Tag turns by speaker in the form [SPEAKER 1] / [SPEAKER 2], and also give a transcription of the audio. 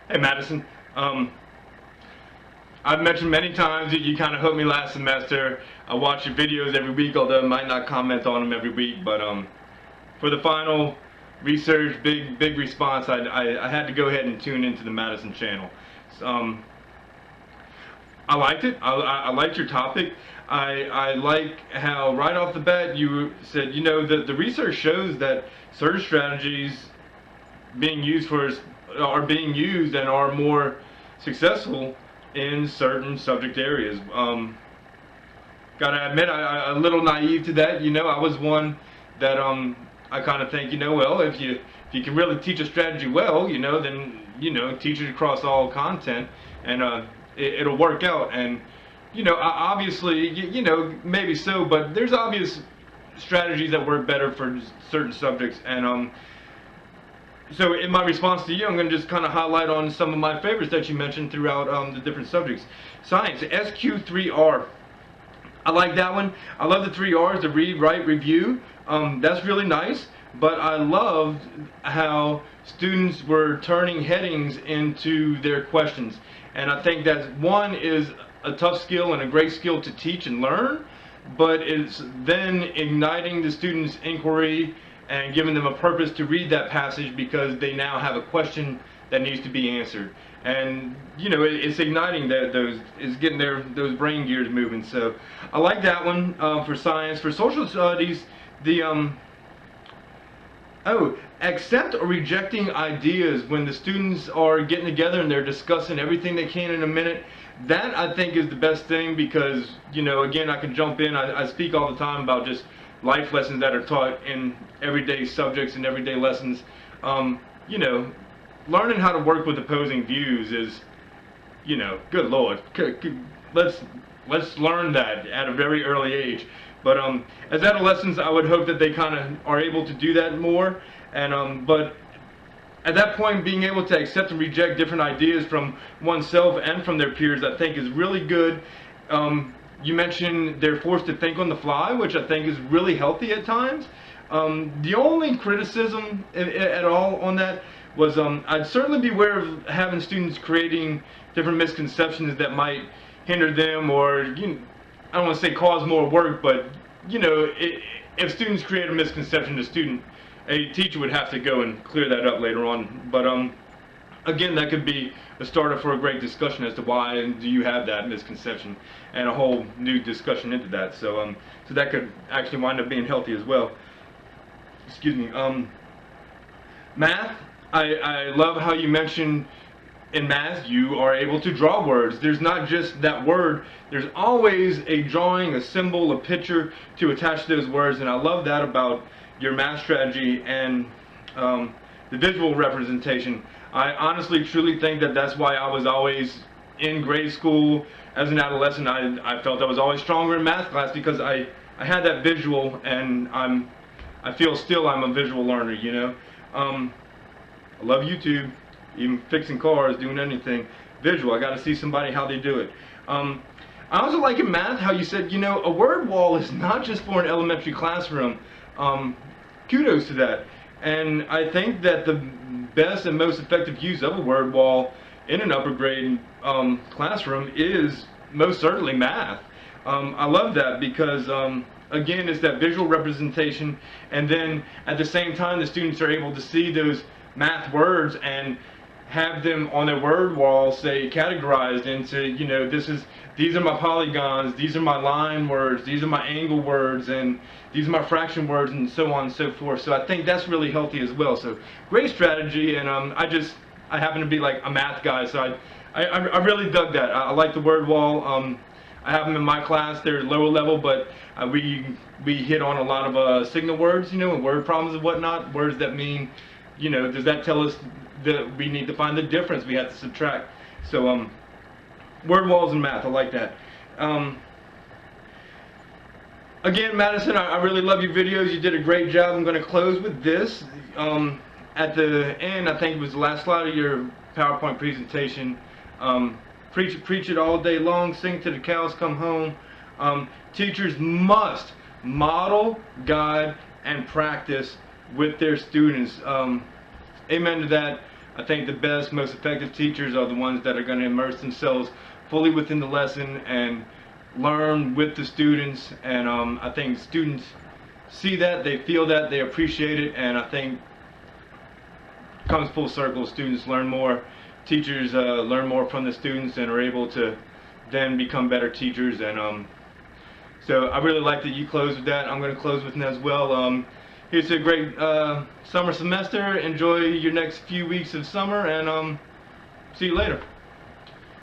[SPEAKER 1] Hey Madison, I've mentioned many times that you kind of hooked me last semester. I watch your videos every week, although I might not comment on them every week. But for the final research, big response, I had to go ahead and tune into the Madison channel. So, I liked it. I liked your topic. I like how right off the bat you said, you know, the research shows that certain strategies being used for are being used and are more successful in certain subject areas. Gotta admit, I'm a little naive to that. You know, I was one that I kind of think, you know, well, if you can really teach a strategy well, you know, then teach it across all content, and it'll work out. And you know, obviously, you know, maybe so, but there's obvious strategies that work better for certain subjects, and so in my response to you, I'm going to just kind of highlight on some of my favorites that you mentioned throughout the different subjects. Science, SQ3R. I like that one. I love the 3 R's, the read, write, review. That's really nice, but I loved how students were turning headings into their questions. And I think that one is a tough skill and a great skill to teach and learn, but it's then igniting the students' inquiry and giving them a purpose to read that passage because they now have a question that needs to be answered. And you know, it's igniting it's getting those brain gears moving. So I like that one for science. For social studies, the accept or rejecting ideas when the students are getting together and they're discussing everything they can in a minute. That I think is the best thing because, you know, again, I can jump in. I speak all the time about just life lessons that are taught in everyday subjects and everyday lessons. You know, learning how to work with opposing views is, you know, good Lord, let's learn that at a very early age. But as adolescents, I would hope that they kind of are able to do that more. And but at that point, being able to accept and reject different ideas from oneself and from their peers, I think is really good. You mentioned they're forced to think on the fly, which I think is really healthy at times. The only criticism at all on that was I'd certainly be aware of having students creating different misconceptions that might hinder them, or I don't want to say cause more work, but you know, if students create a misconception, a teacher would have to go and clear that up later on. But again, that could be a starter for a great discussion as to why do you have that misconception, and a whole new discussion into that. So so that could actually wind up being healthy as well. Excuse me. Math. I love how you mentioned in math you are able to draw words. There's not just that word. There's always a drawing, a symbol, a picture to attach to those words, and I love that about your math strategy and the visual representation. I honestly truly think that that's why I was always in grade school as an adolescent. I felt I was always stronger in math class because I had that visual, and I feel still I'm a visual learner, you know. I love YouTube, even fixing cars, doing anything visual. I got to see somebody how they do it. I also like in math how you said, you know, a word wall is not just for an elementary classroom. Kudos to that. And I think that the best and most effective use of a word wall in an upper grade classroom is most certainly math. I love that because again, it's that visual representation, and then at the same time the students are able to see those math words and have them on their word wall, say, categorized into, you know, these are my polygons, these are my line words, these are my angle words, and these are my fraction words, and so on and so forth. So I think that's really healthy as well. So great strategy, and I happen to be like a math guy, so I really dug that. I like the word wall. I have them in my class. They're lower level, but we hit on a lot of signal words, you know, and word problems and whatnot. Words that mean, you know, does that tell us that we need to find the difference? We have to subtract. So word walls and math, I like that. Again, Madison, I really love your videos. You did a great job. I'm going to close with this. At the end, I think it was the last slide of your PowerPoint presentation. Preach it all day long, sing till the cows come home. Teachers must model, guide, and practice with their students. Amen to that. I think the best, most effective teachers are the ones that are going to immerse themselves fully within the lesson and learn with the students. And I think students see that, they feel that, they appreciate it, and I think it comes full circle. Students learn more, teachers learn more from the students and are able to then become better teachers. And so I really like that you closed with that. I'm going to close with that as well. Here's a great summer semester. Enjoy your next few weeks of summer, and see you later.